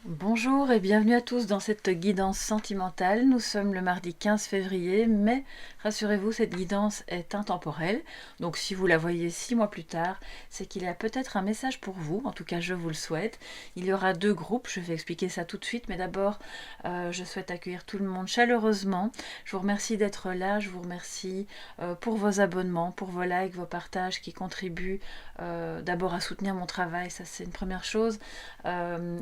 Bonjour et bienvenue à tous dans cette guidance sentimentale. Nous sommes le mardi 15 février, mais rassurez-vous, cette guidance est intemporelle. Donc si vous la voyez 6 mois plus tard, c'est qu'il y a peut-être un message pour vous. En tout cas, je vous le souhaite. Il y aura deux groupes, je vais expliquer ça tout de suite. Mais d'abord, je souhaite accueillir tout le monde chaleureusement. Je vous remercie d'être là. Je vous remercie pour vos abonnements, pour vos likes, vos partages qui contribuent d'abord à soutenir mon travail. Ça, c'est une première chose.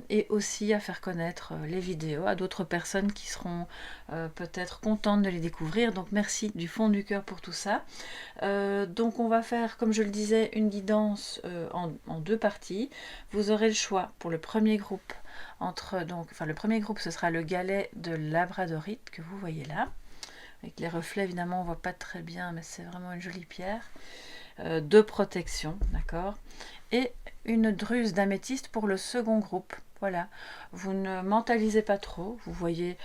Et aussi à faire connaître les vidéos à d'autres personnes qui seront peut-être contentes de les découvrir. Donc merci du fond du cœur pour tout ça. Donc on va faire, comme je le disais, une guidance en deux parties. Vous aurez le choix pour le premier groupe le premier groupe, ce sera le galet de labradorite que vous voyez là. Avec les reflets, évidemment, on ne voit pas très bien, mais c'est vraiment une jolie pierre. De protection, d'accord. Et une druse d'améthyste pour le second groupe. Voilà, vous ne mentalisez pas trop, vous voyez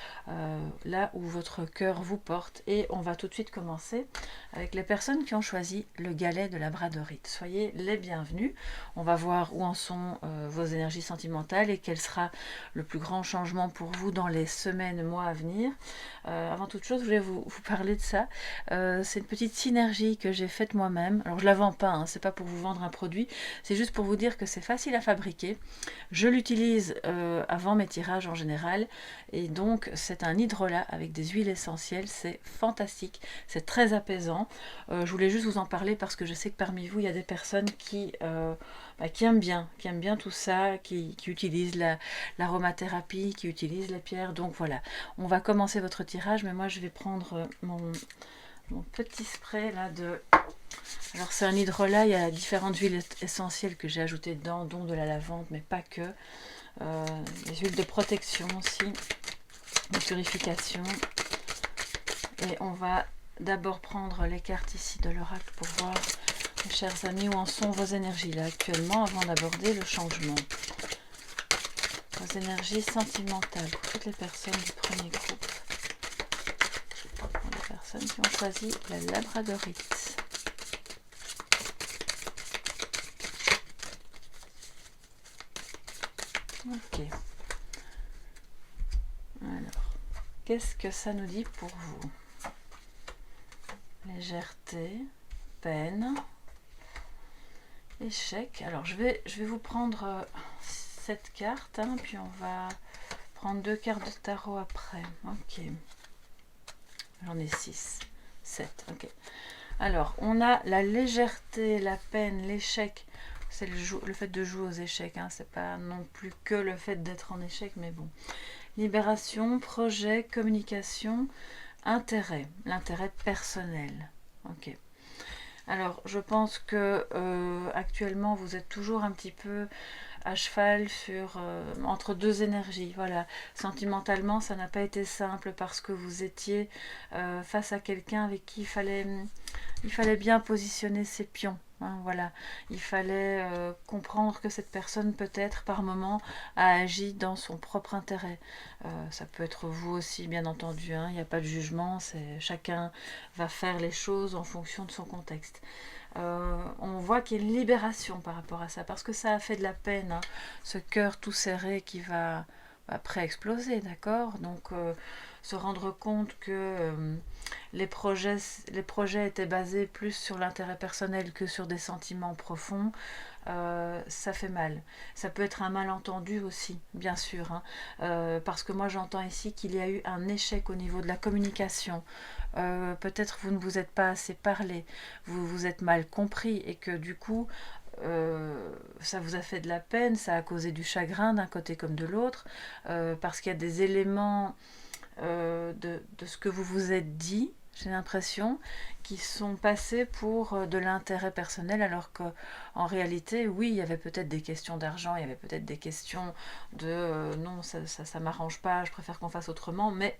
là où votre cœur vous porte. Et on va tout de suite commencer avec les personnes qui ont choisi le galet de labradorite. Soyez les bienvenus. On va voir où en sont vos énergies sentimentales et quel sera le plus grand changement pour vous dans les semaines, mois à venir. Avant toute chose, je voulais vous parler de ça. C'est une petite synergie que j'ai faite moi-même. Alors je la vends pas, hein, c'est pas pour vous vendre un produit, c'est juste pour vous dire que c'est facile à fabriquer. Je l'utilise avant mes tirages en général, et donc c'est un hydrolat avec des huiles essentielles, c'est fantastique, c'est très apaisant. Je voulais juste vous en parler parce que je sais que parmi vous il y a des personnes qui aiment bien tout ça, qui utilisent l'aromathérapie, qui utilisent les pierres. Donc voilà, on va commencer votre tirage, mais moi je vais prendre mon petit spray là de... Alors c'est un hydrolat, il y a différentes huiles essentielles que j'ai ajoutées dedans, dont de la lavande, mais pas que. Des huiles de protection aussi, de purification. Et on va d'abord prendre les cartes ici de l'oracle pour voir, mes chers amis, où en sont vos énergies là actuellement avant d'aborder le changement. Vos énergies sentimentales pour toutes les personnes du premier groupe. Pour les personnes qui ont choisi la labradorite. Ok. Alors, qu'est-ce que ça nous dit pour vous? Légèreté, peine, échec. Alors, je vais vous prendre cette carte, hein, puis on va prendre deux cartes de tarot après. Ok. J'en ai 6, 7. Ok. Alors, on a la légèreté, la peine, l'échec. C'est le fait de jouer aux échecs, hein. C'est pas non plus que le fait d'être en échec, mais bon. Libération, projet, communication, intérêt, l'intérêt personnel. Ok. Alors, je pense que actuellement, vous êtes toujours un petit peu à cheval entre deux énergies. Voilà, sentimentalement, ça n'a pas été simple parce que vous étiez face à quelqu'un avec qui il fallait bien positionner ses pions. Hein, voilà, il fallait comprendre que cette personne peut-être par moment a agi dans son propre intérêt. Ça peut être vous aussi, bien entendu. Hein, il n'y a pas de jugement. Chacun va faire les choses en fonction de son contexte. On voit qu'il y a une libération par rapport à ça, parce que ça a fait de la peine, hein, ce cœur tout serré qui va après exploser, d'accord. Donc se rendre compte que les projets étaient basés plus sur l'intérêt personnel que sur des sentiments profonds, ça fait mal. Ça peut être un malentendu aussi, bien sûr, hein, parce que moi j'entends ici qu'il y a eu un échec au niveau de la communication. Peut-être vous ne vous êtes pas assez parlé, vous vous êtes mal compris, et que du coup ça vous a fait de la peine, ça a causé du chagrin d'un côté comme de l'autre, parce qu'il y a des éléments de ce que vous vous êtes dit, j'ai l'impression, qui sont passés pour de l'intérêt personnel, alors qu'en réalité, oui, il y avait peut-être des questions d'argent, il y avait peut-être des questions de non, ça m'arrange pas, je préfère qu'on fasse autrement, mais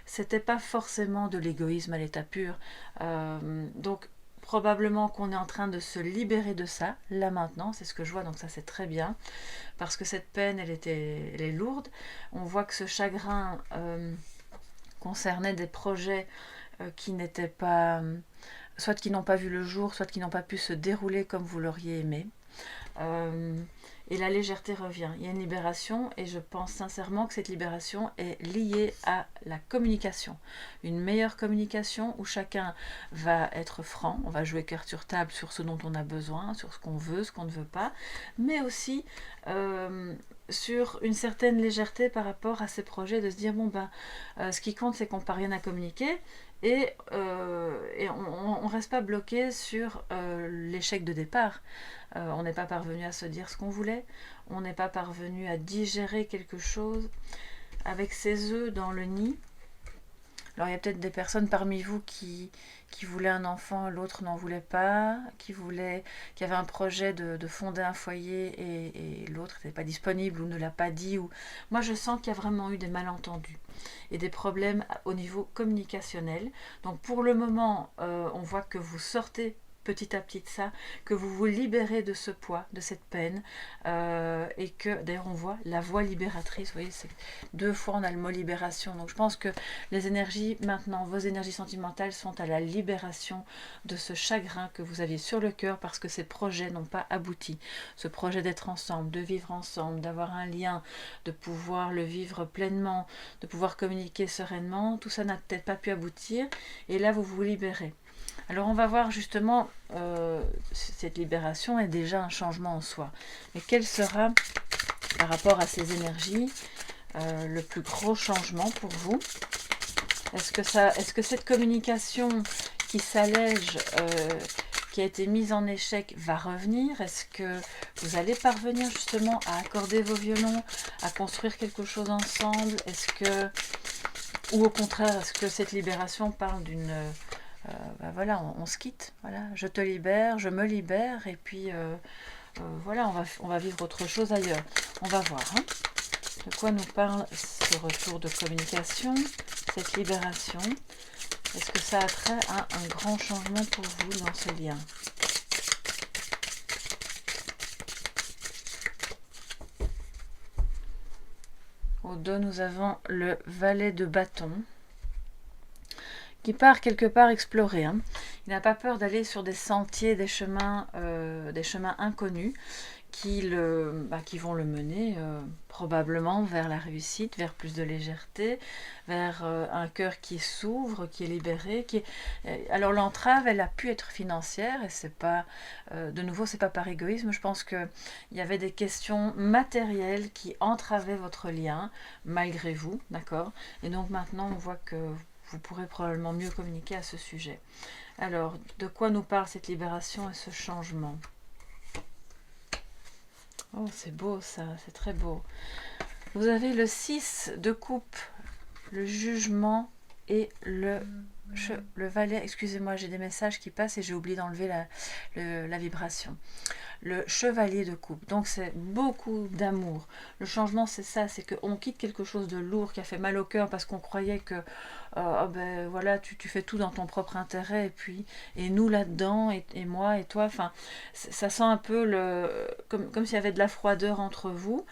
c'était pas forcément de l'égoïsme à l'état pur. Donc probablement qu'on est en train de se libérer de ça, là maintenant, c'est ce que je vois, donc ça c'est très bien, parce que cette peine, elle est lourde. On voit que ce chagrin concernait des projets qui n'étaient pas, soit qui n'ont pas vu le jour, soit qui n'ont pas pu se dérouler comme vous l'auriez aimé. et la légèreté revient. Il y a une libération et je pense sincèrement que cette libération est liée à la communication. Une meilleure communication où chacun va être franc, on va jouer carte sur table sur ce dont on a besoin, sur ce qu'on veut, ce qu'on ne veut pas, mais aussi sur une certaine légèreté par rapport à ces projets, de se dire bon ben ce qui compte c'est qu'on n'a rien à communiquer et on ne reste pas bloqué sur l'échec de départ. On n'est pas parvenu à se dire ce qu'on voulait, on n'est pas parvenu à digérer quelque chose avec ses œufs dans le nid. Alors il y a peut-être des personnes parmi vous qui voulaient un enfant, l'autre n'en voulait pas, qui avait un projet de fonder un foyer et l'autre n'était pas disponible ou ne l'a pas dit. Moi je sens qu'il y a vraiment eu des malentendus et des problèmes au niveau communicationnel. Donc pour le moment, on voit que vous sortez petit à petit de ça, que vous vous libérez de ce poids, de cette peine, et que d'ailleurs on voit la voix libératrice, vous voyez, c'est 2 fois on a le mot libération. Donc je pense que les énergies maintenant, vos énergies sentimentales sont à la libération de ce chagrin que vous aviez sur le cœur parce que ces projets n'ont pas abouti. Ce projet d'être ensemble, de vivre ensemble, d'avoir un lien, de pouvoir le vivre pleinement, de pouvoir communiquer sereinement, tout ça n'a peut-être pas pu aboutir et là vous vous libérez. Alors on va voir justement, cette libération est déjà un changement en soi. Mais quel sera, par rapport à ces énergies, le plus gros changement pour vous? Est-ce que cette communication qui s'allège, qui a été mise en échec, va revenir? Est-ce que vous allez parvenir justement à accorder vos violons, à construire quelque chose ensemble? Ou au contraire, est-ce que cette libération parle d'une... voilà, on se quitte, voilà, je te libère, je me libère, et puis voilà, on va vivre autre chose ailleurs. On va voir, hein, de quoi nous parle ce retour de communication, cette libération. Est-ce que ça a trait à un grand changement pour vous dans ce lien? Au dos, nous avons le valet de bâton, qui part quelque part explorer. Hein. Il n'a pas peur d'aller sur des sentiers, des chemins inconnus qui vont le mener probablement vers la réussite, vers plus de légèreté, vers un cœur qui s'ouvre, qui est libéré. Alors l'entrave, elle a pu être financière et c'est pas, de nouveau, c'est pas par égoïsme. Je pense qu'il y avait des questions matérielles qui entravaient votre lien malgré vous, d'accord. Et donc maintenant, on voit que vous pourrez probablement mieux communiquer à ce sujet. Alors, de quoi nous parle cette libération et ce changement? Oh, c'est beau ça, c'est très beau. Vous avez le 6 de coupe, le jugement et le valet. Excusez-moi, j'ai des messages qui passent et j'ai oublié d'enlever la vibration. Le chevalier de coupe, donc c'est beaucoup d'amour. Le changement, c'est ça, c'est qu'on quitte quelque chose de lourd qui a fait mal au cœur parce qu'on croyait que oh ben voilà, tu fais tout dans ton propre intérêt et nous là-dedans et moi et toi, enfin ça sent un peu comme s'il y avait de la froideur entre vous.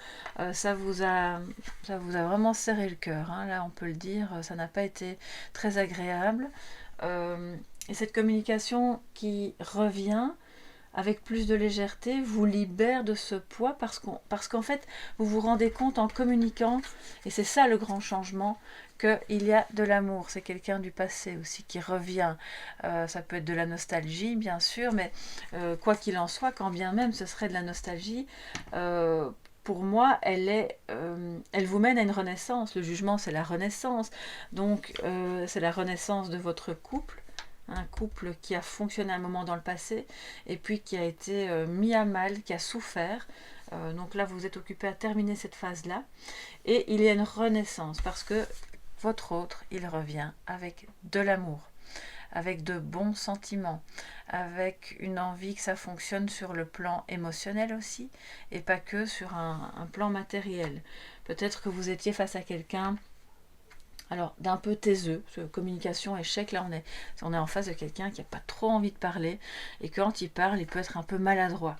Ça vous a vraiment serré le cœur, hein, là on peut le dire, ça n'a pas été très agréable. Et cette communication qui revient avec plus de légèreté, vous libère de ce poids parce qu'en fait, vous vous rendez compte en communiquant, et c'est ça le grand changement, qu'il y a de l'amour. C'est quelqu'un du passé aussi qui revient. Ça peut être de la nostalgie, bien sûr, mais quoi qu'il en soit, quand bien même ce serait de la nostalgie, pour moi, elle vous mène à une renaissance. Le jugement, c'est la renaissance. Donc, c'est la renaissance de votre couple. Un couple qui a fonctionné un moment dans le passé et puis qui a été mis à mal, qui a souffert. Donc là, vous êtes occupé à terminer cette phase-là. Et il y a une renaissance parce que votre autre, il revient avec de l'amour, avec de bons sentiments, avec une envie que ça fonctionne sur le plan émotionnel aussi et pas que sur un plan matériel. Peut-être que vous étiez face à quelqu'un d'un peu taiseux, communication, échec, là on est en face de quelqu'un qui n'a pas trop envie de parler, et quand il parle, il peut être un peu maladroit.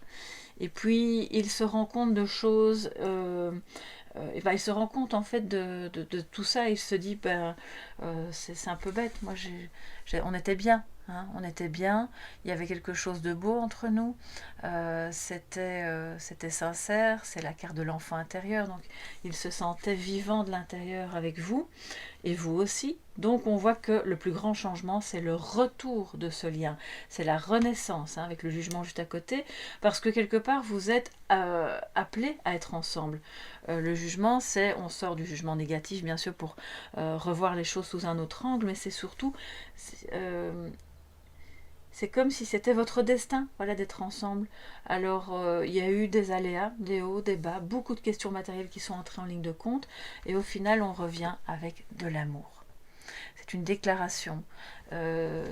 Et puis, il se rend compte de choses, il se rend compte en fait de tout ça, et il se dit, c'est un peu bête, moi on était bien, hein, on était bien, il y avait quelque chose de beau entre nous, c'était sincère, c'est la carte de l'enfant intérieur, donc il se sentait vivant de l'intérieur avec vous, et vous aussi. Donc on voit que le plus grand changement, c'est le retour de ce lien, c'est la renaissance, hein, avec le jugement juste à côté, parce que quelque part vous êtes appelés à être ensemble. Le jugement, c'est, on sort du jugement négatif bien sûr pour revoir les choses sous un autre angle, mais c'est surtout c'est comme si c'était votre destin, voilà, d'être ensemble. Alors, il y a eu des aléas, des hauts, des bas, beaucoup de questions matérielles qui sont entrées en ligne de compte, et au final, on revient avec de l'amour. C'est une déclaration.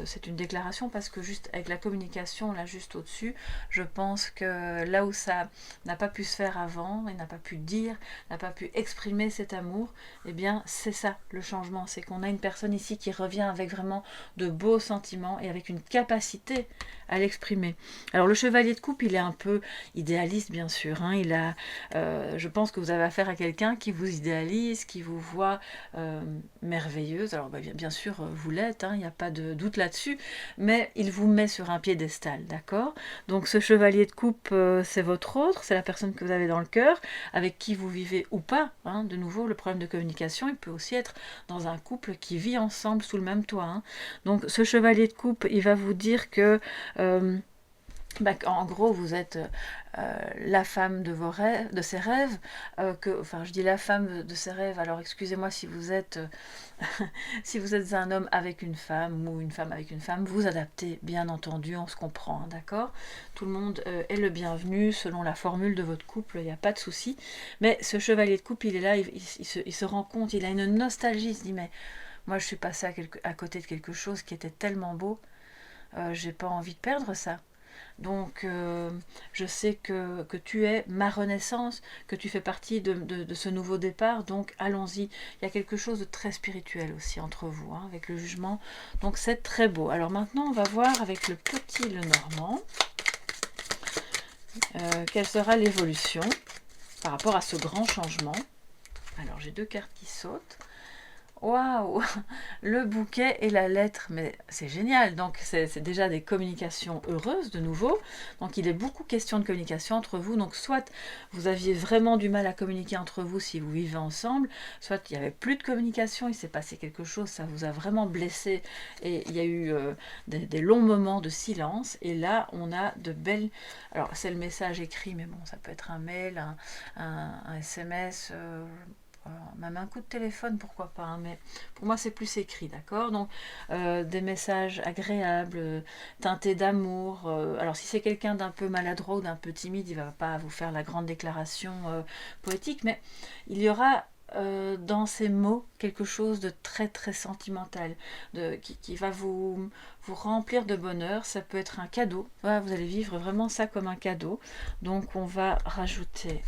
C'est une déclaration parce que juste avec la communication, là juste au-dessus, je pense que là où ça n'a pas pu se faire avant, et n'a pas pu dire, n'a pas pu exprimer cet amour, eh bien c'est ça le changement, c'est qu'on a une personne ici qui revient avec vraiment de beaux sentiments et avec une capacité à l'exprimer. Alors le chevalier de coupe, il est un peu idéaliste bien sûr, hein, je pense que vous avez affaire à quelqu'un qui vous idéalise, qui vous voit merveilleuse. Alors bien sûr vous l'êtes, hein, il n'y a pas de doute là-dessus, mais il vous met sur un piédestal, d'accord? Donc ce chevalier de coupe, c'est votre autre, c'est la personne que vous avez dans le cœur, avec qui vous vivez ou pas, hein. De nouveau, le problème de communication, il peut aussi être dans un couple qui vit ensemble sous le même toit, hein. Donc ce chevalier de coupe, il va vous dire que en gros, vous êtes la femme de vos rêves, de ses rêves, enfin, je dis la femme de ses rêves. Alors, excusez-moi si vous êtes, si vous êtes un homme avec une femme ou une femme avec une femme, vous adaptez, bien entendu, on se comprend, hein, d'accord. Tout le monde est le bienvenu selon la formule de votre couple, il n'y a pas de souci. Mais ce chevalier de coupe, il est là, il se rend compte, il a une nostalgie, il se dit mais moi, je suis passée à côté de quelque chose qui était tellement beau, j'ai pas envie de perdre ça. Donc, je sais que tu es ma renaissance, que tu fais partie de ce nouveau départ. Donc, allons-y. Il y a quelque chose de très spirituel aussi entre vous, hein, avec le jugement. Donc, c'est très beau. Alors maintenant, on va voir avec le petit Lenormand quelle sera l'évolution par rapport à ce grand changement. Alors, j'ai deux cartes qui sautent. Waouh, le bouquet et la lettre, mais c'est génial. Donc c'est déjà des communications heureuses de nouveau. Donc il est beaucoup question de communication entre vous. Donc soit vous aviez vraiment du mal à communiquer entre vous si vous vivez ensemble, soit il n'y avait plus de communication, il s'est passé quelque chose, ça vous a vraiment blessé et il y a eu des longs moments de silence. Et là on a de belles... Alors c'est le message écrit, mais bon, ça peut être un mail, un SMS... même un coup de téléphone, pourquoi pas, hein, mais pour moi c'est plus écrit, d'accord. Donc des messages agréables, teintés d'amour. Alors si c'est quelqu'un d'un peu maladroit ou d'un peu timide, il ne va pas vous faire la grande déclaration poétique, mais il y aura dans ces mots quelque chose de très très sentimental, qui va vous remplir de bonheur. Ça peut être un cadeau, voilà, vous allez vivre vraiment ça comme un cadeau. Donc on va rajouter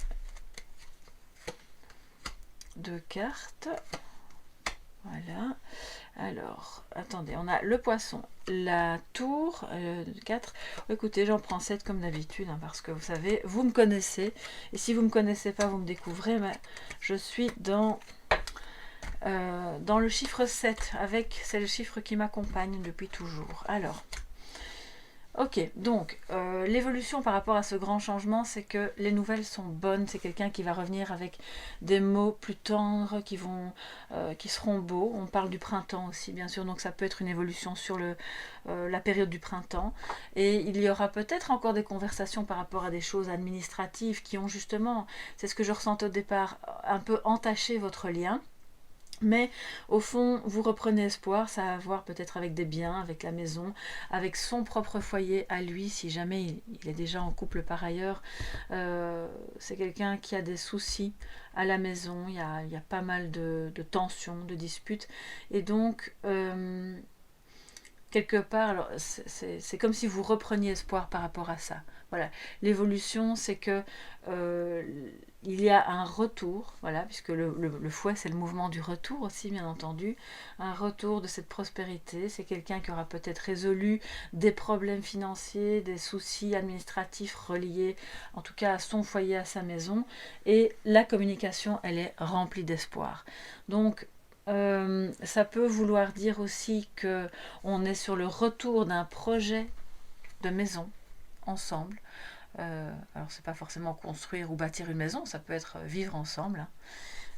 deux cartes. Voilà. Alors, attendez, on a le poisson, la tour, 4. Écoutez, j'en prends 7 comme d'habitude, hein, parce que vous savez, vous me connaissez. Et si vous ne me connaissez pas, vous me découvrez. Mais je suis dans le chiffre 7, c'est le chiffre qui m'accompagne depuis toujours. Alors... Ok, donc l'évolution par rapport à ce grand changement, c'est que les nouvelles sont bonnes. C'est quelqu'un qui va revenir avec des mots plus tendres, qui seront beaux. On parle du printemps aussi, bien sûr, donc ça peut être une évolution sur la période du printemps. Et il y aura peut-être encore des conversations par rapport à des choses administratives qui ont justement, c'est ce que je ressentais au départ, un peu entaché votre lien. Mais au fond, vous reprenez espoir, ça a à voir peut-être avec des biens, avec la maison, avec son propre foyer à lui, si jamais il est déjà en couple par ailleurs. C'est quelqu'un qui a des soucis à la maison, il y a pas mal de tensions, de disputes. Et donc, quelque part, c'est comme si vous repreniez espoir par rapport à ça. Voilà, l'évolution, c'est que il y a un retour, voilà, puisque le fouet, c'est le mouvement du retour aussi, bien entendu, un retour de cette prospérité. C'est quelqu'un qui aura peut-être résolu des problèmes financiers, des soucis administratifs reliés, en tout cas à son foyer, à sa maison, et la communication, elle est remplie d'espoir. Donc, Ça peut vouloir dire aussi que on est sur le retour d'un projet de maison ensemble. Alors c'est pas forcément construire ou bâtir une maison, ça peut être vivre ensemble, hein.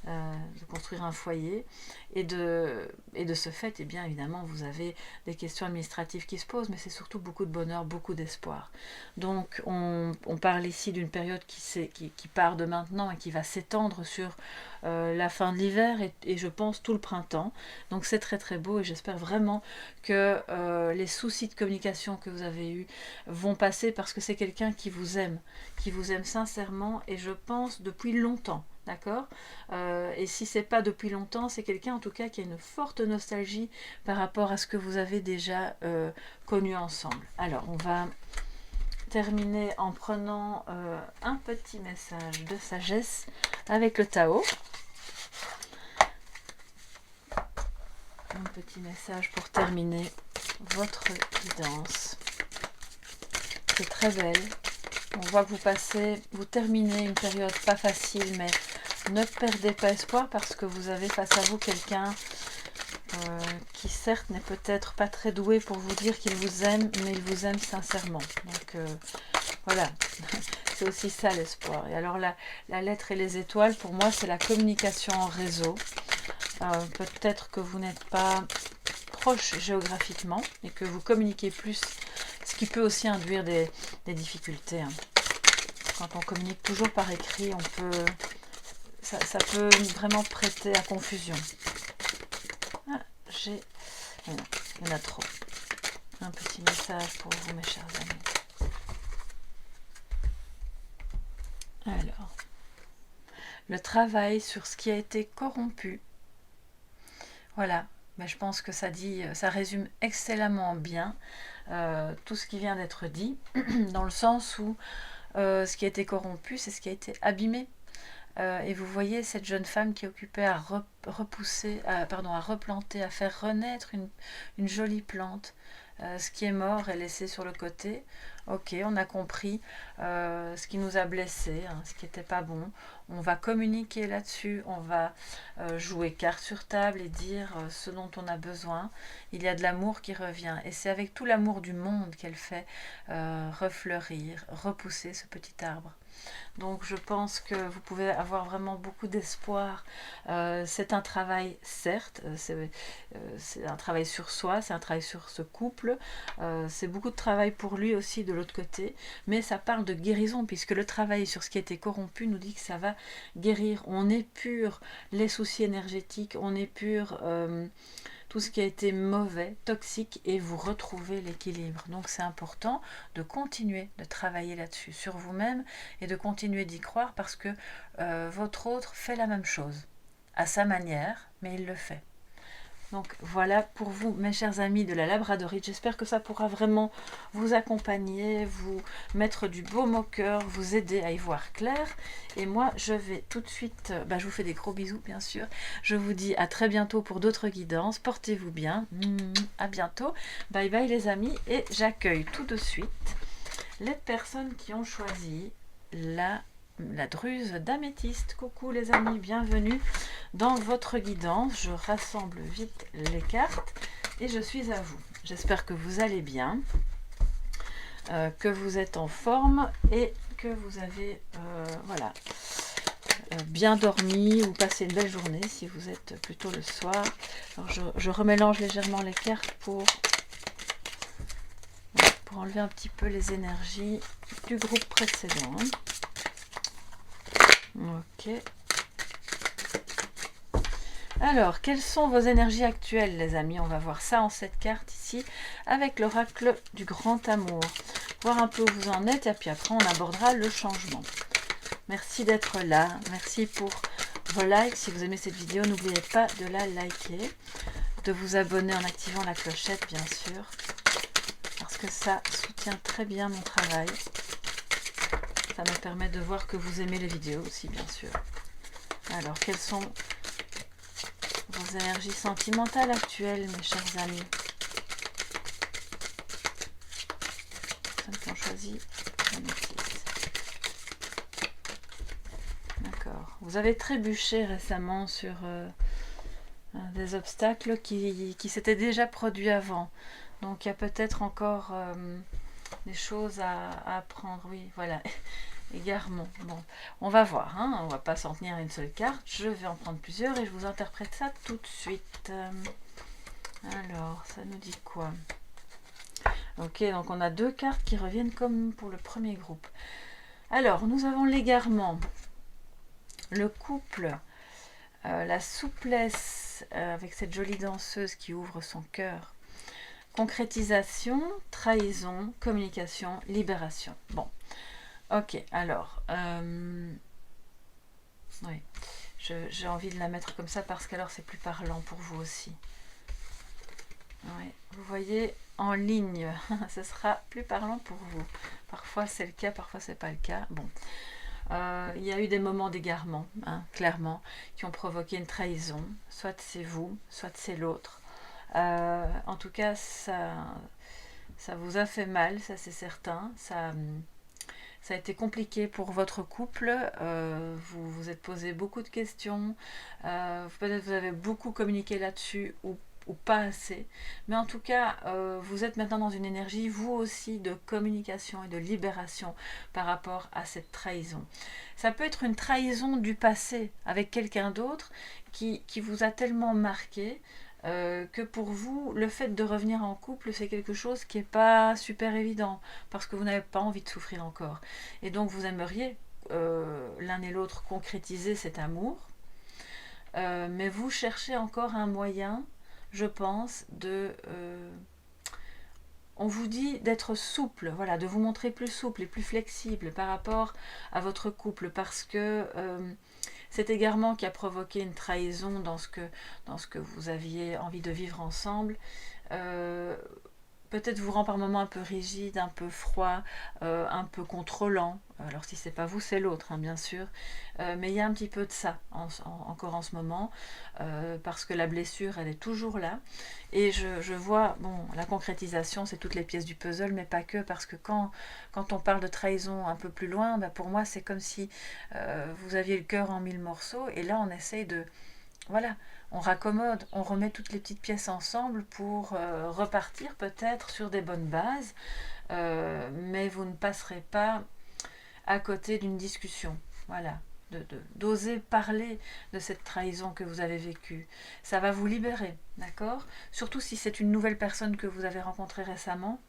De construire un foyer et de ce fait, eh bien évidemment vous avez des questions administratives qui se posent, mais c'est surtout beaucoup de bonheur, beaucoup d'espoir. Donc on parle ici d'une période qui part de maintenant et qui va s'étendre sur la fin de l'hiver et je pense tout le printemps. Donc c'est très très beau et j'espère vraiment que les soucis de communication que vous avez eus vont passer, parce que c'est quelqu'un qui vous aime sincèrement et je pense depuis longtemps. D'accord, et si c'est pas depuis longtemps, c'est quelqu'un en tout cas qui a une forte nostalgie par rapport à ce que vous avez déjà connu ensemble. Alors on va terminer en prenant un petit message de sagesse avec le Tao. Un petit message pour terminer votre guidance. C'est très belle. On voit que vous terminez une période pas facile, mais ne perdez pas espoir parce que vous avez face à vous quelqu'un qui certes n'est peut-être pas très doué pour vous dire qu'il vous aime, mais il vous aime sincèrement. Donc voilà, c'est aussi ça l'espoir. Et alors la lettre et les étoiles, pour moi, c'est la communication en réseau. Peut-être que vous n'êtes pas proche géographiquement et que vous communiquez plus, ce qui peut aussi induire des difficultés, hein. Quand on communique toujours par écrit, ça peut vraiment prêter à confusion. Ah, il y en a trop. Un petit message pour vous, mes chers amis. Alors, le travail sur ce qui a été corrompu. Voilà, mais je pense que ça résume excellemment bien tout ce qui vient d'être dit, dans le sens où ce qui a été corrompu, c'est ce qui a été abîmé. Et vous voyez cette jeune femme qui est occupée à replanter, à faire renaître une jolie plante. Ce qui est mort est laissé sur le côté. Ok, on a compris ce qui nous a blessés, hein, ce qui n'était pas bon. On va communiquer là-dessus, on va jouer carte sur table et dire ce dont on a besoin. Il y a de l'amour qui revient. Et c'est avec tout l'amour du monde qu'elle fait refleurir, repousser ce petit arbre. Donc je pense que vous pouvez avoir vraiment beaucoup d'espoir. C'est un travail, certes, c'est un travail sur soi, c'est un travail sur ce couple, c'est beaucoup de travail pour lui aussi de l'autre côté, mais ça parle de guérison, puisque le travail sur ce qui a été corrompu nous dit que ça va guérir. On épure les soucis énergétiques, on épure tout ce qui a été mauvais, toxique, et vous retrouvez l'équilibre. Donc c'est important de continuer de travailler là-dessus, sur vous-même, et de continuer d'y croire, parce que votre autre fait la même chose, à sa manière, mais il le fait. Donc voilà pour vous, mes chers amis de la Labradorite. J'espère que ça pourra vraiment vous accompagner, vous mettre du baume au cœur, vous aider à y voir clair. Et moi, je vais tout de suite, je vous fais des gros bisous, bien sûr. Je vous dis à très bientôt pour d'autres guidances. Portez-vous bien. À bientôt. Bye bye les amis. Et j'accueille tout de suite les personnes qui ont choisi la druse d'améthyste. Coucou les amis, bienvenue dans votre guidance. Je rassemble vite les cartes et je suis à vous. J'espère que vous allez bien, que vous êtes en forme et que vous avez bien dormi ou passé une belle journée si vous êtes plutôt le soir. Alors je remélange légèrement les cartes pour enlever un petit peu les énergies du groupe précédent. Ok. Alors, quelles sont vos énergies actuelles, les amis? On va voir ça en cette carte ici, avec l'oracle du grand amour. Voir un peu où vous en êtes, et puis après, on abordera le changement. Merci d'être là. Merci pour vos likes. Si vous aimez cette vidéo, n'oubliez pas de la liker, de vous abonner en activant la clochette, bien sûr, parce que ça soutient très bien mon travail. Ça me permet de voir que vous aimez les vidéos aussi, bien sûr. Alors, quelles sont vos énergies sentimentales actuelles, mes chers amis? Personnes qui ont choisi l'améthyste. D'accord. Vous avez trébuché récemment sur Des obstacles qui s'étaient déjà produits avant. Donc il y a peut-être encore des choses à apprendre. Oui, voilà. Égarement. Bon, on va voir. Hein. On va pas s'en tenir à une seule carte. Je vais en prendre plusieurs et je vous interprète ça tout de suite. Alors, ça nous dit quoi? Ok, donc on a deux cartes qui reviennent comme pour le premier groupe. Alors, nous avons l'égarement, le couple, la souplesse avec cette jolie danseuse qui ouvre son cœur, concrétisation, trahison, communication, libération. Bon, ok, alors, oui, j'ai envie de la mettre comme ça parce qu'alors c'est plus parlant pour vous aussi. Ouais, vous voyez, en ligne, ce sera plus parlant pour vous. Parfois c'est le cas, parfois c'est pas le cas. Bon, il y a eu des moments d'égarement, hein, clairement, qui ont provoqué une trahison. Soit c'est vous, soit c'est l'autre. En tout cas, ça vous a fait mal, ça c'est certain. Ça a été compliqué pour votre couple. Vous vous êtes posé beaucoup de questions. Peut-être vous avez beaucoup communiqué là-dessus ou pas assez. Mais en tout cas, vous êtes maintenant dans une énergie, vous aussi, de communication et de libération par rapport à cette trahison. Ça peut être une trahison du passé avec quelqu'un d'autre qui vous a tellement marqué que pour vous, le fait de revenir en couple, c'est quelque chose qui n'est pas super évident, parce que vous n'avez pas envie de souffrir encore. Et donc vous aimeriez l'un et l'autre concrétiser cet amour, mais vous cherchez encore un moyen, je pense, on vous dit d'être souple, voilà, de vous montrer plus souple et plus flexible par rapport à votre couple, parce que cet égarement qui a provoqué une trahison dans ce que vous aviez envie de vivre ensemble, peut-être vous rend par moments un peu rigide, un peu froid, un peu contrôlant. Alors si c'est pas vous, c'est l'autre, hein, bien sûr. Mais il y a un petit peu de ça encore en ce moment, parce que la blessure, elle est toujours là. Et je vois, bon, la concrétisation, c'est toutes les pièces du puzzle, mais pas que, parce que quand on parle de trahison un peu plus loin, bah pour moi, c'est comme si vous aviez le cœur en mille morceaux, et là, on essaye de... Voilà, on raccommode, on remet toutes les petites pièces ensemble pour repartir peut-être sur des bonnes bases, mais vous ne passerez pas à côté d'une discussion. Voilà, d'oser parler de cette trahison que vous avez vécue. Ça va vous libérer, d'accord? Surtout si c'est une nouvelle personne que vous avez rencontrée récemment.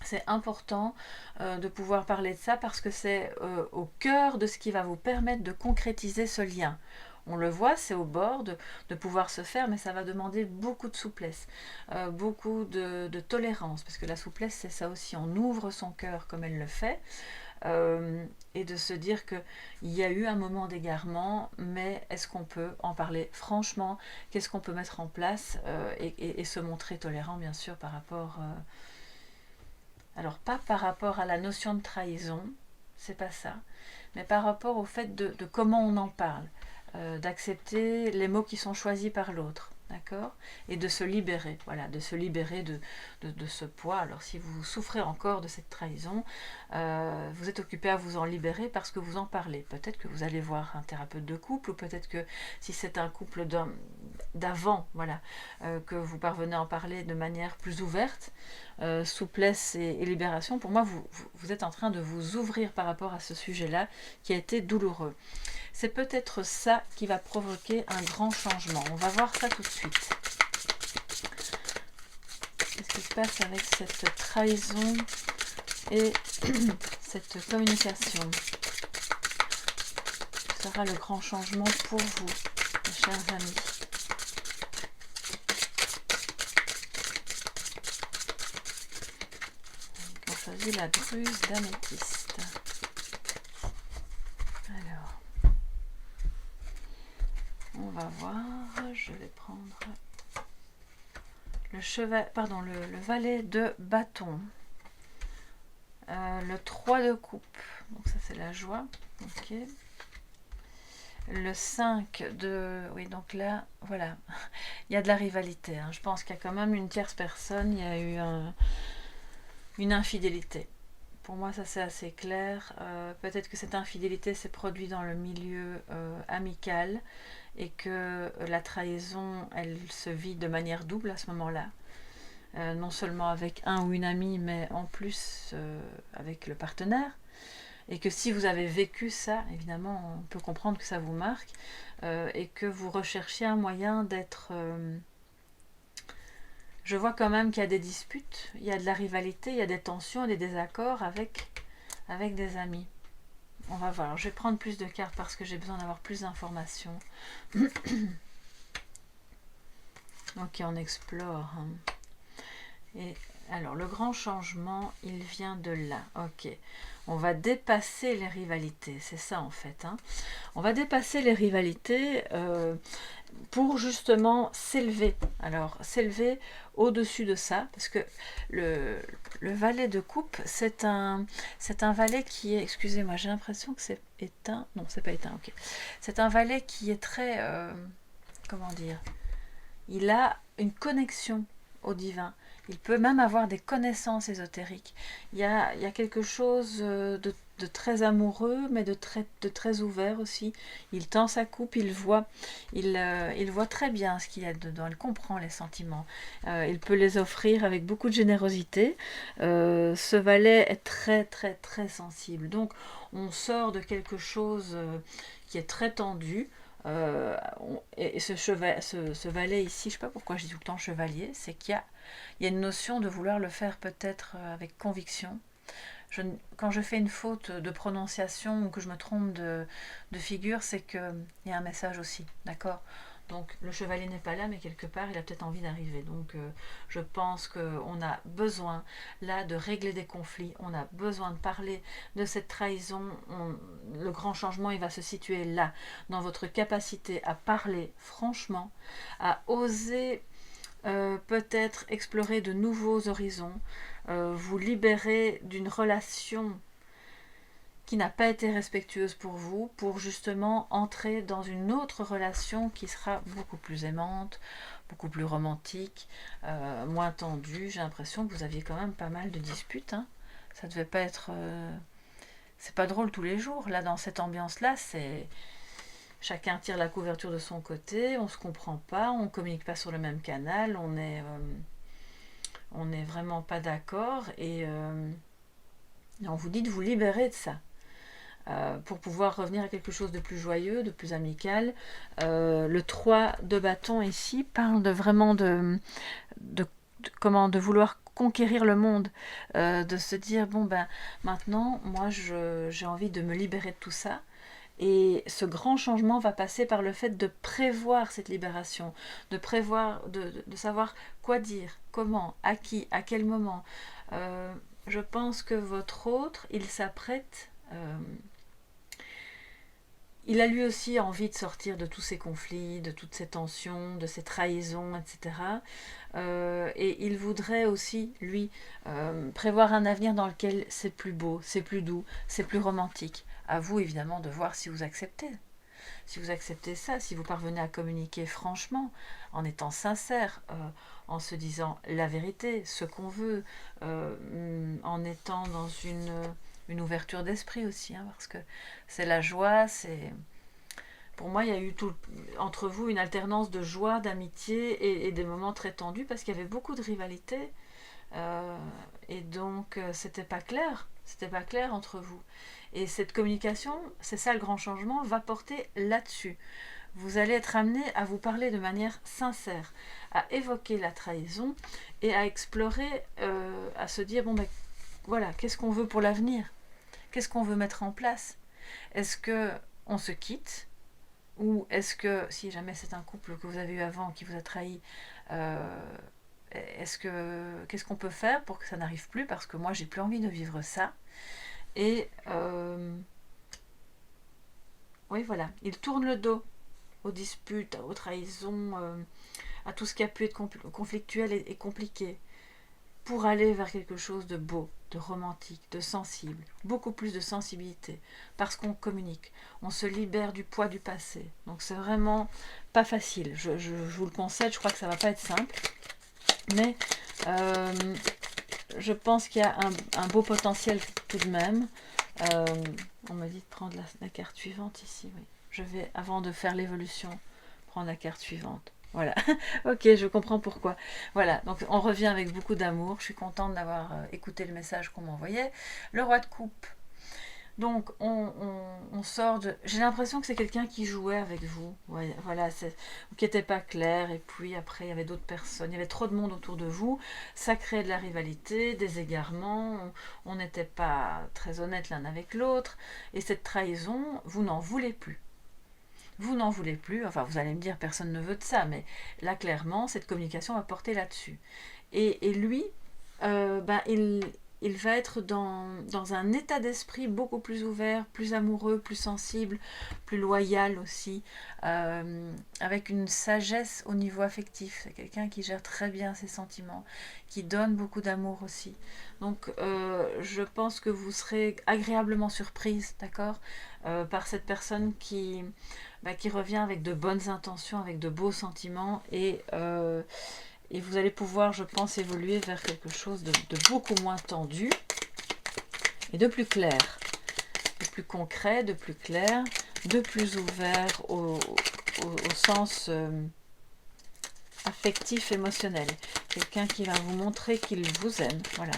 C'est important de pouvoir parler de ça parce que c'est au cœur de ce qui va vous permettre de concrétiser ce lien. On le voit, c'est au bord de pouvoir se faire, mais ça va demander beaucoup de souplesse, beaucoup de tolérance, parce que la souplesse, c'est ça aussi, on ouvre son cœur comme elle le fait, et de se dire qu'il y a eu un moment d'égarement, mais est-ce qu'on peut en parler franchement? Qu'est-ce qu'on peut mettre en place et se montrer tolérant, bien sûr, par rapport... alors, pas par rapport à la notion de trahison, c'est pas ça, mais par rapport au fait de comment on en parle. D'accepter les mots qui sont choisis par l'autre, d'accord? Et de se libérer, voilà, de se libérer de ce poids. Alors si vous souffrez encore de cette trahison, vous êtes occupé à vous en libérer parce que vous en parlez. Peut-être que vous allez voir un thérapeute de couple, ou peut-être que si c'est un couple d'avant, voilà, que vous parvenez à en parler de manière plus ouverte, souplesse et libération. Pour moi, vous êtes en train de vous ouvrir par rapport à ce sujet-là qui a été douloureux. C'est peut-être ça qui va provoquer un grand changement. On va voir ça tout de suite. Qu'est-ce qui se passe avec cette trahison et cette communication? Ce sera le grand changement pour vous, mes chers amis. On choisit la druse d'améthyste. On va voir, je vais prendre le valet de bâton, le 3 de coupe, donc ça c'est la joie, ok. Le 5 de... oui, donc là, voilà, il y a de la rivalité, hein. Je pense qu'il y a quand même une tierce personne, il y a eu une infidélité. Pour moi, ça c'est assez clair. Peut-être que cette infidélité s'est produite dans le milieu amical, et que la trahison, elle se vit de manière double à ce moment-là. Non seulement avec un ou une amie, mais en plus avec le partenaire. Et que si vous avez vécu ça, évidemment, on peut comprendre que ça vous marque, et que vous recherchiez un moyen d'être... je vois quand même qu'il y a des disputes, il y a de la rivalité, il y a des tensions, des désaccords avec des amis. On va voir. Alors, je vais prendre plus de cartes parce que j'ai besoin d'avoir plus d'informations. Ok, on explore. Et alors, le grand changement, il vient de là. Ok. On va dépasser les rivalités. C'est ça, en fait. On va dépasser les rivalités pour justement s'élever. Alors, s'élever au-dessus de ça. Parce que le valet de coupe, c'est un valet qui est... Excusez-moi, j'ai l'impression que c'est éteint. Non, c'est pas éteint, ok. C'est un valet qui est très... comment dire? Il a une connexion au divin. Il peut même avoir des connaissances ésotériques. Il y a quelque chose de très amoureux, mais de très ouvert aussi. Il tend sa coupe, il voit très bien ce qu'il y a dedans, il comprend les sentiments. Il peut les offrir avec beaucoup de générosité. Ce valet est très très très sensible. Donc on sort de quelque chose qui est très tendu. Et ce valet ici, je ne sais pas pourquoi je dis tout le temps chevalier, c'est qu'il y a une notion de vouloir le faire peut-être avec conviction. Quand je fais une faute de prononciation ou que je me trompe de figure, c'est qu'il y a un message aussi, d'accord? Donc le chevalier n'est pas là, mais quelque part il a peut-être envie d'arriver. Donc je pense qu'on a besoin là de régler des conflits, on a besoin de parler de cette trahison. Le grand changement, il va se situer là, dans votre capacité à parler franchement, à oser peut-être explorer de nouveaux horizons, vous libérer d'une relation qui n'a pas été respectueuse pour justement entrer dans une autre relation qui sera beaucoup plus aimante, beaucoup plus romantique, moins tendue. J'ai l'impression que vous aviez quand même pas mal de disputes. Ça devait pas être... c'est pas drôle tous les jours. Là, dans cette ambiance-là, c'est... Chacun tire la couverture de son côté, on se comprend pas, on communique pas sur le même canal, on est vraiment pas d'accord, et on vous dit de vous libérer de ça. Pour pouvoir revenir à quelque chose de plus joyeux, de plus amical. Le 3 de bâton ici parle de vraiment de vouloir conquérir le monde, de se dire bon ben maintenant moi j'ai envie de me libérer de tout ça. Et ce grand changement va passer par le fait de prévoir cette libération, de prévoir, de savoir quoi dire, comment, à qui, à quel moment. Je pense que votre autre, il s'apprête... il a lui aussi envie de sortir de tous ces conflits, de toutes ces tensions, de ces trahisons, etc. Et il voudrait aussi, lui, prévoir un avenir dans lequel c'est plus beau, c'est plus doux, c'est plus romantique. À vous, évidemment, de voir si vous acceptez. Si vous acceptez ça, si vous parvenez à communiquer franchement, en étant sincère, en se disant la vérité, ce qu'on veut, en étant dans une ouverture d'esprit aussi, parce que c'est la joie, c'est... Pour moi, il y a eu entre vous une alternance de joie, d'amitié et des moments très tendus parce qu'il y avait beaucoup de rivalité, et donc c'était pas clair entre vous. Et cette communication, c'est ça le grand changement, va porter là-dessus. Vous allez être amené à vous parler de manière sincère, à évoquer la trahison et à explorer, à se dire bon ben voilà, qu'est-ce qu'on veut pour l'avenir? Qu'est-ce qu'on veut mettre en place? Est-ce que on se quitte? Ou est-ce que, si jamais c'est un couple que vous avez eu avant qui vous a trahi, qu'est-ce qu'on peut faire pour que ça n'arrive plus? Parce que moi, j'ai plus envie de vivre ça. Et oui, voilà, il tourne le dos aux disputes, aux trahisons, à tout ce qui a pu être conflictuel et compliqué, pour aller vers quelque chose de beau, de romantique, de sensible, beaucoup plus de sensibilité, parce qu'on communique, on se libère du poids du passé. Donc c'est vraiment pas facile, je vous le concède, je crois que ça va pas être simple, mais je pense qu'il y a un beau potentiel tout de même. On m'a dit de prendre la carte suivante ici, oui. Je vais, avant de faire l'évolution, prendre la carte suivante. Voilà, ok, je comprends pourquoi. Voilà, donc on revient avec beaucoup d'amour. Je suis contente d'avoir écouté le message qu'on m'envoyait. Le roi de coupe. Donc on sort de... J'ai l'impression que c'est quelqu'un qui jouait avec vous. Ouais, voilà, qui n'était pas clair. Et puis après, il y avait d'autres personnes. Il y avait trop de monde autour de vous. Ça créait de la rivalité, des égarements. On n'était pas très honnêtes l'un avec l'autre. Et cette trahison, vous n'en voulez plus. Vous n'en voulez plus. Enfin, vous allez me dire, personne ne veut de ça. Mais là, clairement, cette communication va porter là-dessus. Et lui, il va être dans un état d'esprit beaucoup plus ouvert, plus amoureux, plus sensible, plus loyal aussi, avec une sagesse au niveau affectif. C'est quelqu'un qui gère très bien ses sentiments, qui donne beaucoup d'amour aussi. Donc je pense que vous serez agréablement surprise, d'accord, par cette personne qui revient avec de bonnes intentions, avec de beaux sentiments et vous allez pouvoir, je pense, évoluer vers quelque chose de beaucoup moins tendu et de plus clair, de plus concret, de plus clair, de plus ouvert au sens affectif, émotionnel. Quelqu'un qui va vous montrer qu'il vous aime. Voilà.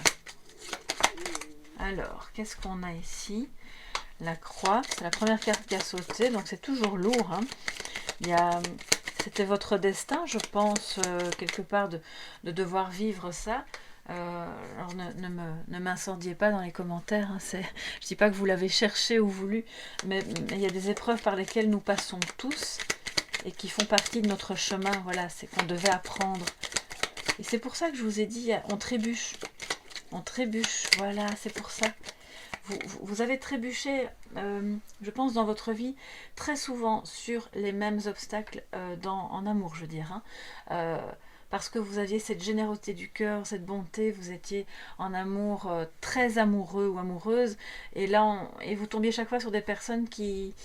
Alors, qu'est-ce qu'on a ici? La croix, c'est la première carte qui a sauté, donc c'est toujours lourd. Hein. C'était votre destin, je pense, quelque part, de devoir vivre ça. Alors ne m'incendiez pas dans les commentaires. Hein, je ne dis pas que vous l'avez cherché ou voulu, mais il y a des épreuves par lesquelles nous passons tous et qui font partie de notre chemin. Voilà, c'est qu'on devait apprendre. Et c'est pour ça que je vous ai dit, on trébuche. On trébuche, voilà, c'est pour ça. Vous avez trébuché, je pense, dans votre vie, très souvent sur les mêmes obstacles en amour, je veux dire. Hein. Parce que vous aviez cette générosité du cœur, cette bonté, vous étiez en amour, très amoureux ou amoureuse, et là, vous tombiez chaque fois sur des personnes qui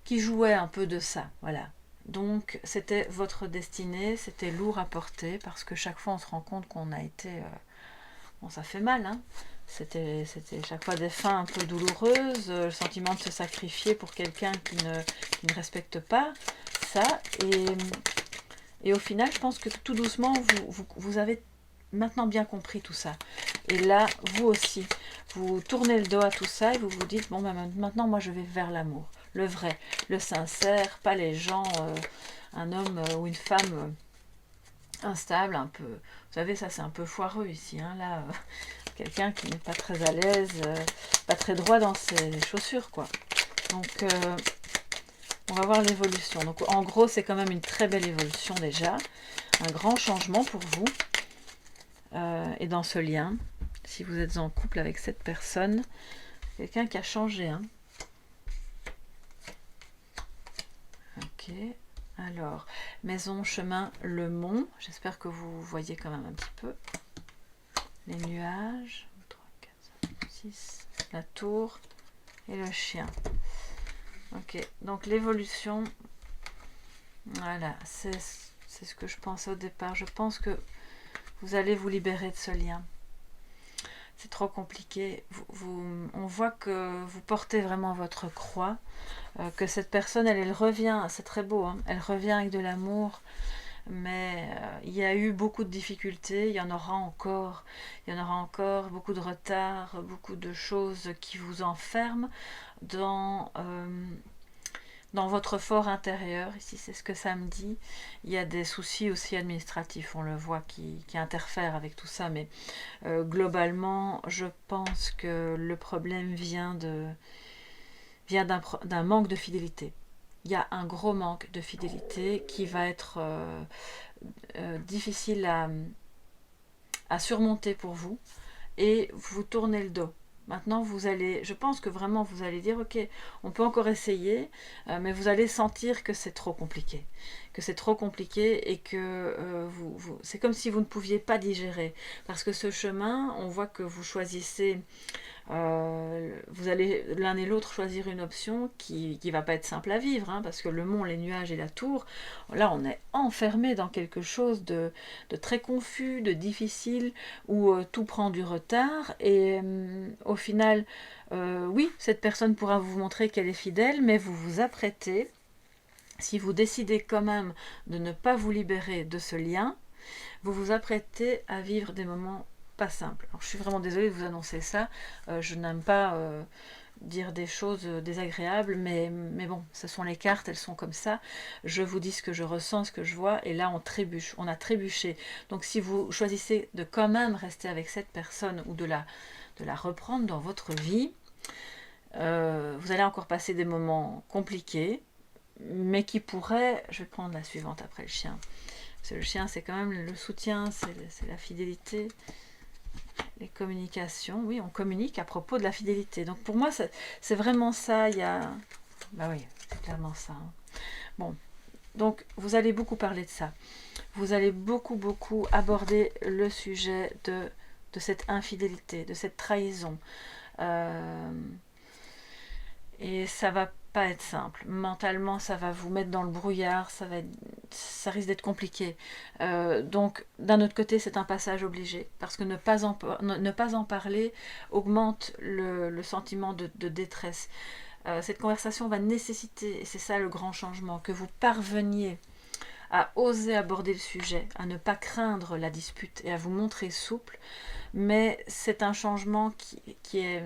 jouaient un peu de ça, voilà. Donc, c'était votre destinée, c'était lourd à porter, parce que chaque fois, on se rend compte qu'on a été... bon, ça fait mal, hein. C'était chaque fois des fins un peu douloureuses, le sentiment de se sacrifier pour quelqu'un qui ne respecte pas ça. Et au final, je pense que tout doucement, vous avez maintenant bien compris tout ça. Et là, vous aussi, vous tournez le dos à tout ça et vous vous dites, bon, maintenant, moi, je vais vers l'amour. Le vrai, le sincère, pas les gens, un homme ou une femme instable, un peu... Vous savez, ça, c'est un peu foireux ici, hein, là... quelqu'un qui n'est pas très à l'aise, pas très droit dans ses chaussures, quoi. Donc, on va voir l'évolution. Donc, en gros, c'est quand même une très belle évolution déjà. Un grand changement pour vous. Et dans ce lien, si vous êtes en couple avec cette personne, quelqu'un qui a changé. Hein. Ok. Alors, maison, chemin, le mont. J'espère que vous voyez quand même un petit peu. Les nuages, 3, 4, 5, 6, la tour et le chien. Ok, donc l'évolution, voilà, c'est ce que je pensais au départ. Je pense que vous allez vous libérer de ce lien. C'est trop compliqué. On voit que vous portez vraiment votre croix, que cette personne, elle revient, c'est très beau, hein, elle revient avec de l'amour. Mais il y a eu beaucoup de difficultés, il y en aura encore beaucoup de retard, beaucoup de choses qui vous enferment dans votre fort intérieur. Ici, c'est ce que ça me dit. Il y a des soucis aussi administratifs, on le voit, qui interfèrent avec tout ça, mais globalement, je pense que le problème vient d'un manque de fidélité. Il y a un gros manque de fidélité qui va être difficile à surmonter pour vous et vous tournez le dos. Maintenant, je pense que vraiment vous allez dire, ok, on peut encore essayer, mais vous allez sentir que c'est trop compliqué. Et que c'est comme si vous ne pouviez pas digérer. Parce que ce chemin, on voit que vous choisissez... vous allez l'un et l'autre choisir une option qui va pas être simple à vivre, hein, parce que le mont, les nuages et la tour, là on est enfermé dans quelque chose de très confus, de difficile, où tout prend du retard et au final, oui, cette personne pourra vous montrer qu'elle est fidèle, mais vous vous apprêtez Si vous décidez quand même de ne pas vous libérer de ce lien, vous vous apprêtez à vivre des moments pas simples. Alors, je suis vraiment désolée de vous annoncer ça, je n'aime pas dire des choses désagréables, mais bon, ce sont les cartes, elles sont comme ça. Je vous dis ce que je ressens, ce que je vois, et là on trébuche, on a trébuché. Donc si vous choisissez de quand même rester avec cette personne ou de la reprendre dans votre vie, vous allez encore passer des moments compliqués, mais qui pourraient... Je vais prendre la suivante après le chien. Parce que le chien, c'est quand même le soutien, c'est la fidélité, les communications. Oui, on communique à propos de la fidélité. Donc pour moi, c'est vraiment ça. Il y a... Bah oui, c'est clairement ça. Bon, donc vous allez beaucoup parler de ça. Vous allez beaucoup aborder le sujet de cette infidélité, de cette trahison. Et ça va pas être simple. Mentalement, ça va vous mettre dans le brouillard, ça risque d'être compliqué. Donc, d'un autre côté, c'est un passage obligé, parce que ne pas en parler augmente le sentiment de détresse. Cette conversation va nécessiter, et c'est ça le grand changement, que vous parveniez à oser aborder le sujet, à ne pas craindre la dispute et à vous montrer souple. Mais c'est un changement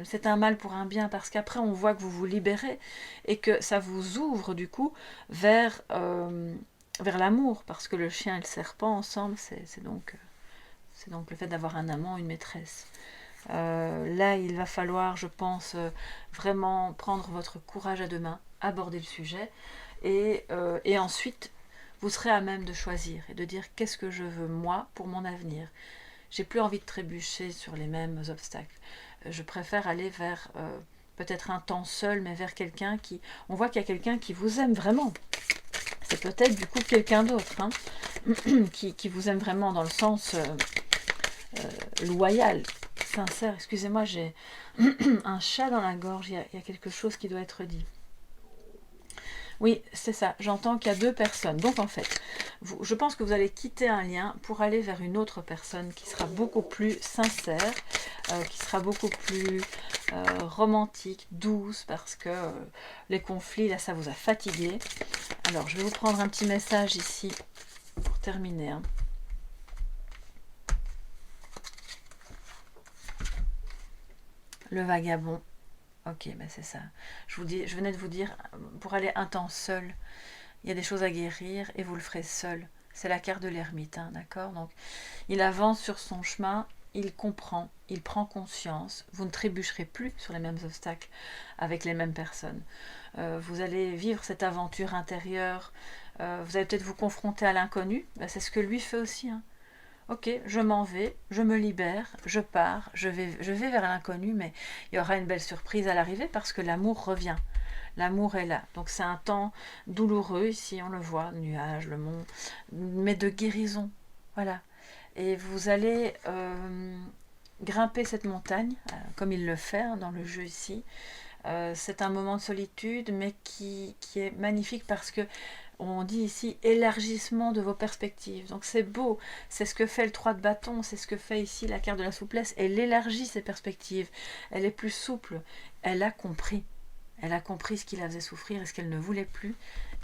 c'est un mal pour un bien, parce qu'après on voit que vous vous libérez et que ça vous ouvre du coup vers l'amour, parce que le chien et le serpent ensemble, c'est donc le fait d'avoir un amant, une maîtresse. Là il va falloir, je pense, vraiment prendre votre courage à deux mains, aborder le sujet et ensuite vous serez à même de choisir et de dire qu'est-ce que je veux moi pour mon avenir. J'ai plus envie de trébucher sur les mêmes obstacles. Je préfère aller vers peut-être un temps seul, mais vers quelqu'un qui... On voit qu'il y a quelqu'un qui vous aime vraiment. C'est peut-être du coup quelqu'un d'autre, hein, qui vous aime vraiment dans le sens loyal, sincère. Excusez-moi, j'ai un chat dans la gorge, il y a quelque chose qui doit être dit. Oui, c'est ça, j'entends qu'il y a deux personnes. Donc en fait, je pense que vous allez quitter un lien pour aller vers une autre personne qui sera beaucoup plus sincère, qui sera beaucoup plus romantique, douce, parce que les conflits, là, ça vous a fatigué. Alors, je vais vous prendre un petit message ici pour terminer. Hein. Le vagabond. Ok, ben c'est ça. Je venais de vous dire, pour aller un temps seul, il y a des choses à guérir et vous le ferez seul. C'est la carte de l'ermite, hein, d'accord? Donc, il avance sur son chemin, il comprend, il prend conscience. Vous ne trébucherez plus sur les mêmes obstacles avec les mêmes personnes. Vous allez vivre cette aventure intérieure. Vous allez peut-être vous confronter à l'inconnu. Ben, c'est ce que lui fait aussi, hein. Ok, je m'en vais, je me libère, je pars, je vais vers l'inconnu, mais il y aura une belle surprise à l'arrivée parce que l'amour revient. L'amour est là. Donc c'est un temps douloureux, ici on le voit, le nuage, le mont, mais de guérison. Voilà. Et vous allez grimper cette montagne, comme il le fait hein, dans le jeu ici. C'est un moment de solitude, mais qui est magnifique parce que on dit ici élargissement de vos perspectives. Donc c'est beau, c'est ce que fait le 3 de bâton, c'est ce que fait ici la carte de la souplesse. Elle élargit ses perspectives, elle est plus souple, elle a compris. Elle a compris ce qui la faisait souffrir et ce qu'elle ne voulait plus.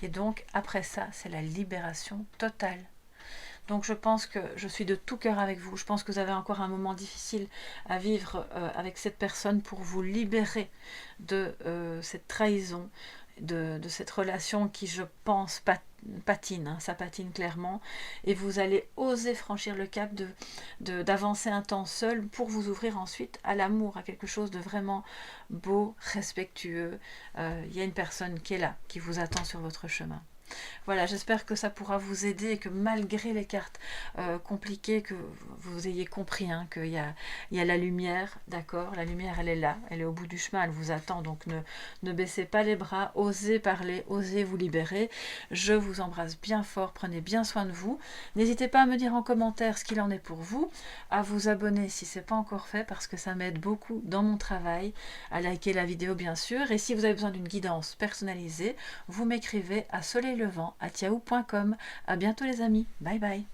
Et donc après ça, c'est la libération totale. Donc je pense que je suis de tout cœur avec vous. Je pense que vous avez encore un moment difficile à vivre avec cette personne pour vous libérer de cette trahison, de cette relation qui, je pense, patine, hein, ça patine clairement. Et vous allez oser franchir le cap d'avancer un temps seul pour vous ouvrir ensuite à l'amour, à quelque chose de vraiment beau, respectueux. Il y a une personne qui est là, qui vous attend sur votre chemin. Voilà, j'espère que ça pourra vous aider et que malgré les cartes compliquées, que vous ayez compris hein, qu'il y a la lumière, d'accord? La lumière, elle est là, elle est au bout du chemin, elle vous attend, donc ne baissez pas les bras, osez parler, osez vous libérer. Je vous embrasse bien fort, prenez bien soin de vous. N'hésitez pas à me dire en commentaire ce qu'il en est pour vous, à vous abonner si ce n'est pas encore fait, parce que ça m'aide beaucoup dans mon travail, à liker la vidéo bien sûr, et si vous avez besoin d'une guidance personnalisée, vous m'écrivez à soleillevent@yahoo.com. À bientôt les amis, bye bye.